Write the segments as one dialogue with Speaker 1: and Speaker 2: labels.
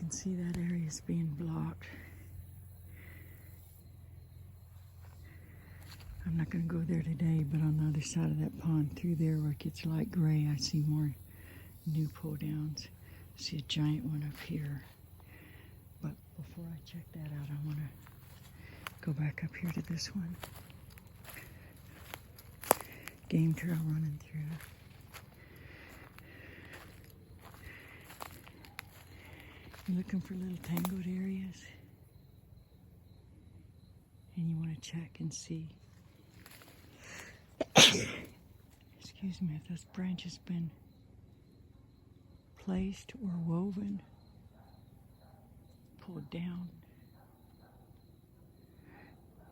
Speaker 1: can see that area is being blocked. I'm not going to go there today, but on the other side of that pond, through there where it gets light gray, I see more new pull downs. I see a giant one up here. But before I check that out, I want to go back up here to this one. Game trail running through. You're looking for little tangled areas, and you want to check and see. Excuse me, if those branches been placed or woven, pulled down,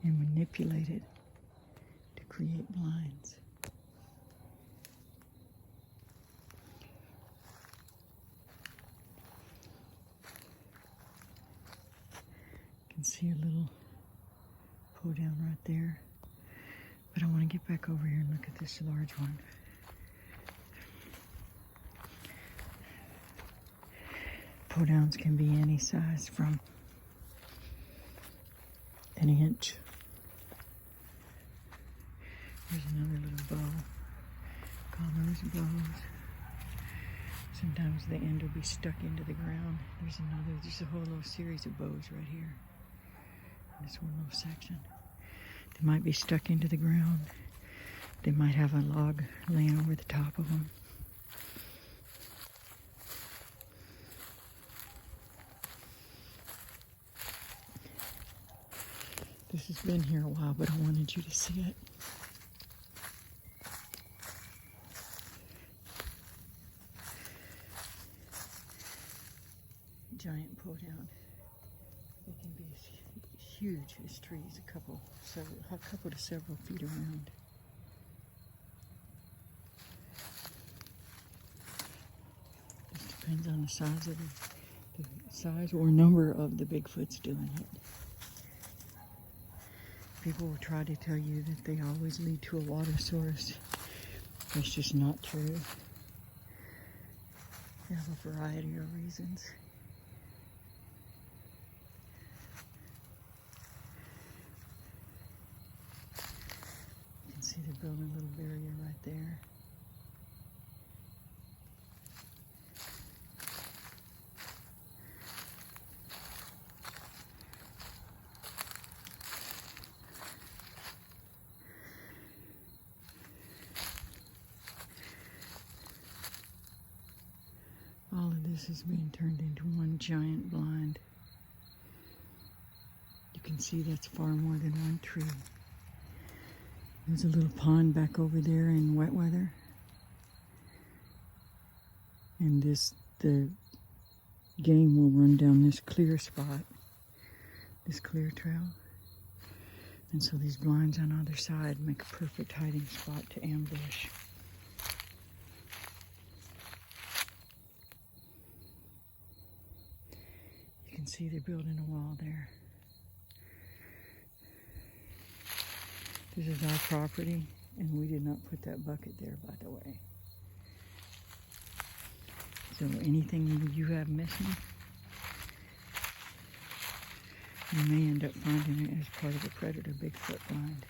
Speaker 1: and manipulated to create blinds. You can see a little pull down right there. But I want to get back over here and look at this large one. Pull downs can be any size from an inch. There's another little bow. Call those bows. Sometimes the end will be stuck into the ground. There's a whole little series of bows right here. In this one little section. They might be stuck into the ground. They might have a log laying over the top of them. This has been here a while, but I wanted you to see it. Giant pull down. They can be huge as trees, a couple to several feet around. Just depends on the size of the size or number of the Bigfoots doing it. People will try to tell you that they always lead to a water source. That's just not true. They have a variety of reasons. You can see they're building a little barrier right there. All of this is being turned into one giant blind. You can see that's far more than one tree. There's a little pond back over there in wet weather. And the game will run down this clear spot, this clear trail. And so these blinds on either side make a perfect hiding spot to ambush. You can see they're building a wall there. This is our property, and we did not put that bucket there, by the way. So anything you have missing, you may end up finding it as part of a predator Bigfoot blind.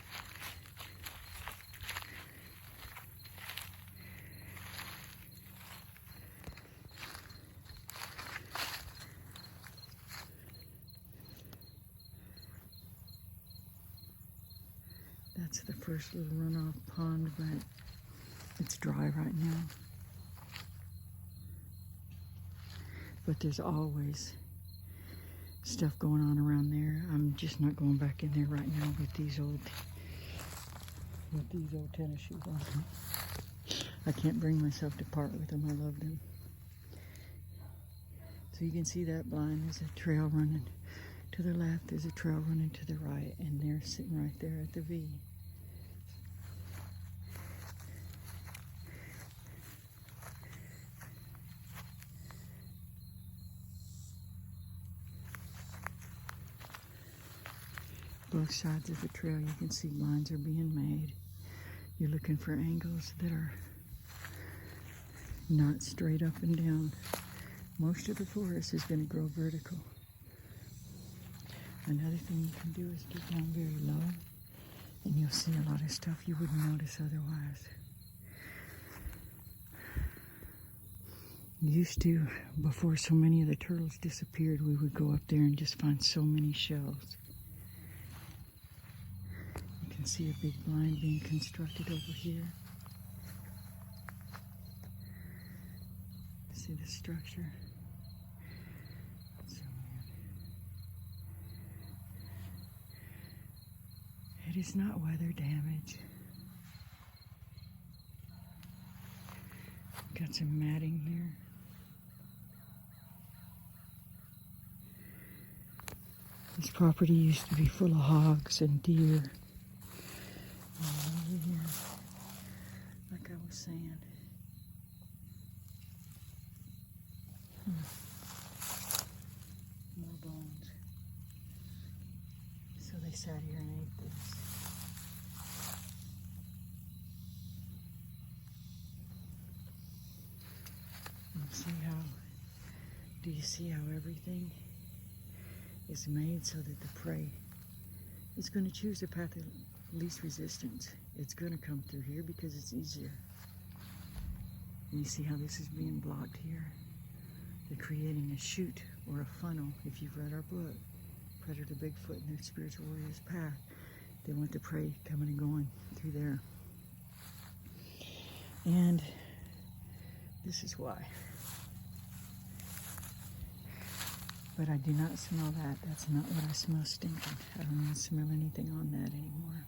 Speaker 1: That's the first little runoff pond, but it's dry right now. But there's always stuff going on around there. I'm just not going back in there right now with these old tennis shoes on. I can't bring myself to part with them. I love them. So you can see that blind. There's a trail running to the left. There's a trail running to the right, and they're sitting right there at the V. Both sides of the trail, you can see blinds are being made. You're looking for angles that are not straight up and down, Most of the forest is going to grow vertical. Another thing you can do is get down very low, and you'll see a lot of stuff you wouldn't notice otherwise. Used to, before so many of the turtles disappeared, we would go up there and just find so many shells. You can see a big blind being constructed over here. See the structure? So it is not weather damage. Got some matting here. This property used to be full of hogs and deer. Over here, like I was saying. More bones. So they sat here and ate this. And see how, do you see how everything is made so that the prey is going to choose the path of least resistance? It's going to come through here because it's easier. And you see how this is being blocked here? They're creating a chute or a funnel. If you've read our book, Predator Bigfoot and their Spiritual Warrior's Path, they want the prey coming and going through there. And this is why. But I do not smell that. That's not what I smell stinking. I don't even smell anything on that anymore.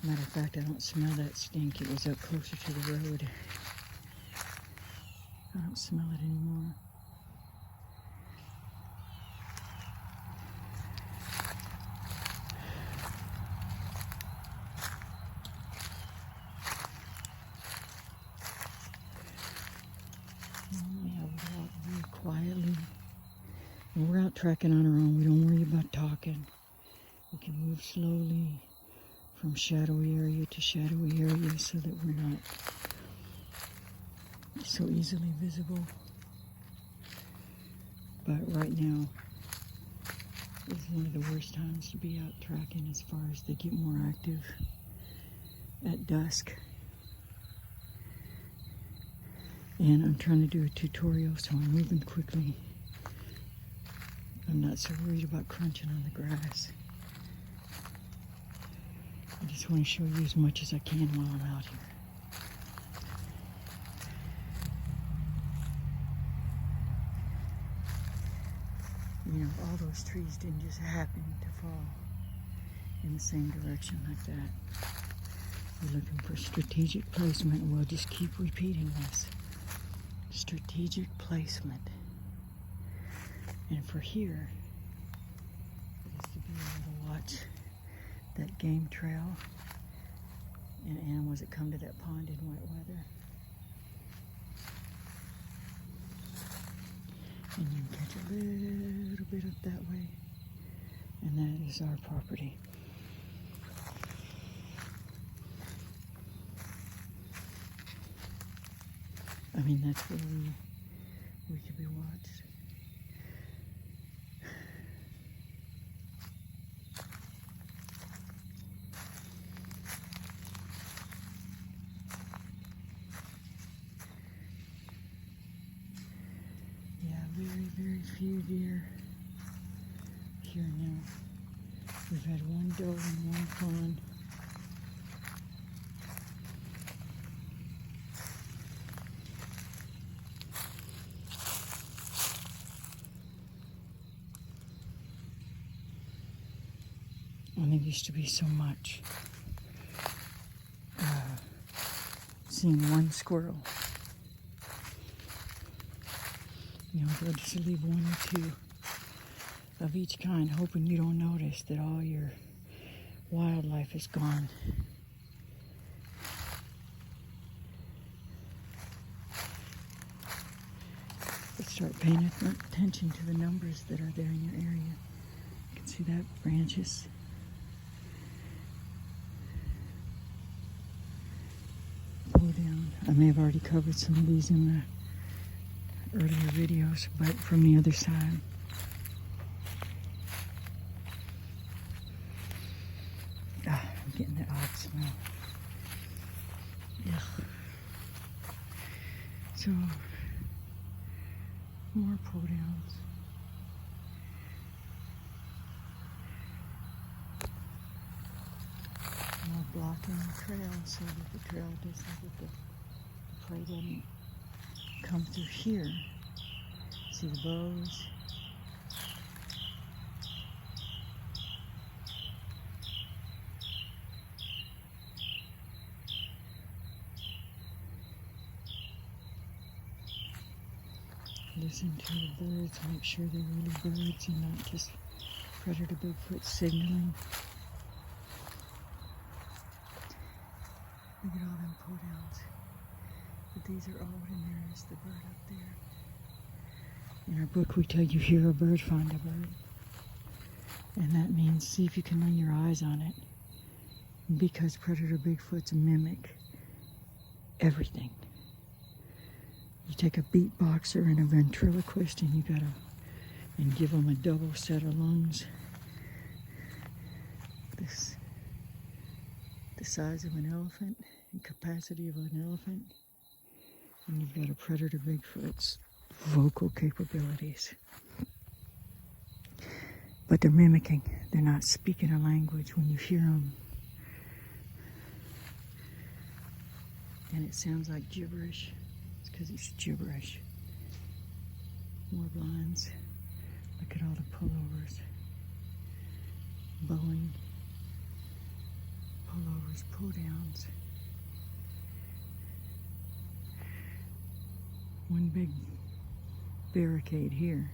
Speaker 1: Matter of fact, I don't smell that stink. It was up closer to the road. I don't smell it anymore. I would walk very quietly. When we're out tracking on our own, we don't worry about talking. We can move slowly from shadowy area to shadowy area so that we're not so easily visible. But right now is one of the worst times to be out tracking as far as they get more active at dusk. And I'm trying to do a tutorial, so I'm moving quickly. I'm not so worried about crunching on the grass. I just want to show you as much as I can while I'm out here. You know, all those trees didn't just happen to fall in the same direction like that. We're looking for strategic placement. We'll just keep repeating this. Strategic placement. And for here, is to be able to watch that game trail and animals that come to that pond in wet weather. And you can catch a little bit up that way, and that is our property. I mean, that's where we could be watched. Very few deer here now. We've had one doe and one fawn. And there used to be so much. Seeing one squirrel. You know, they'll just leave one or two of each kind, hoping you don't notice that all your wildlife is gone. But start paying attention to the numbers that are there in your area. You can see that branches. Pull I may have already covered some of these in the earlier videos, but from the other side. I'm getting that odd smell. Ugh. So, more pull downs. More blocking the trail so that the trail doesn't, so that the prey doesn't come through here. See the bows? Listen to the birds, make sure they're really birds and not just predator Bigfoot signaling. Look at all them pull downs. But these are old and there is the bird up there. In our book we tell you hear a bird, find a bird. And that means see if you can lay your eyes on it. Because predator Bigfoots mimic everything. You take a beatboxer and a ventriloquist and and give them a double set of lungs. The size of an elephant and capacity of an elephant. And you've got a predator Bigfoot's vocal capabilities. But they're mimicking. They're not speaking a language when you hear them. And it sounds like gibberish. Because it's gibberish. More blinds. Look at all the pullovers. Bowing. Pullovers, pull downs. One big barricade here.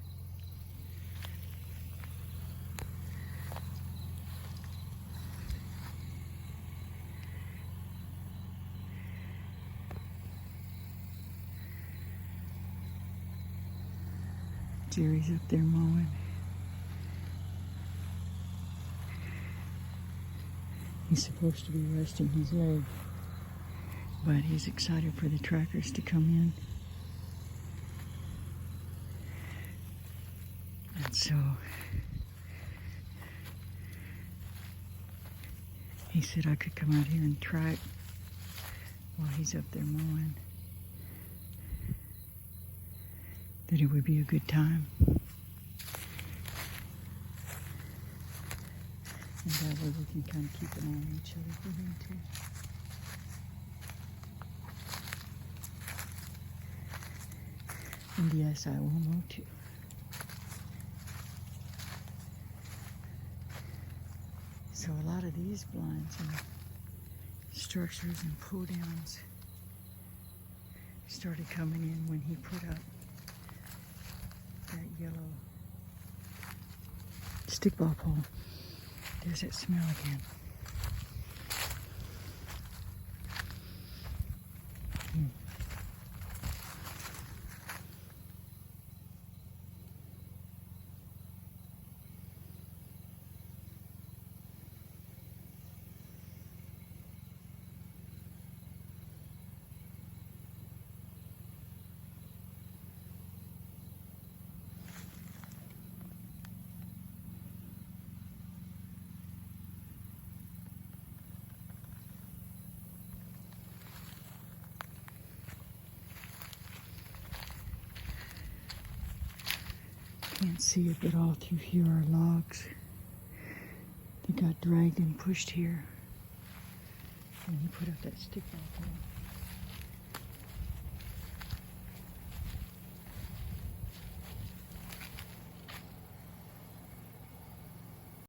Speaker 1: Jerry's up there mowing. He's supposed to be resting his leg, but he's excited for the trackers to come in. And so he said I could come out here and track while he's up there mowing. That it would be a good time. And that way we can kind of keep an eye on each other for him too. And yes, I will mow too. So a lot of these blinds and structures and pull downs started coming in when he put up that yellow stickball pole. There's that smell again. Can't see it, but all through here are logs. They got dragged and pushed here. And he put up that stickball pole.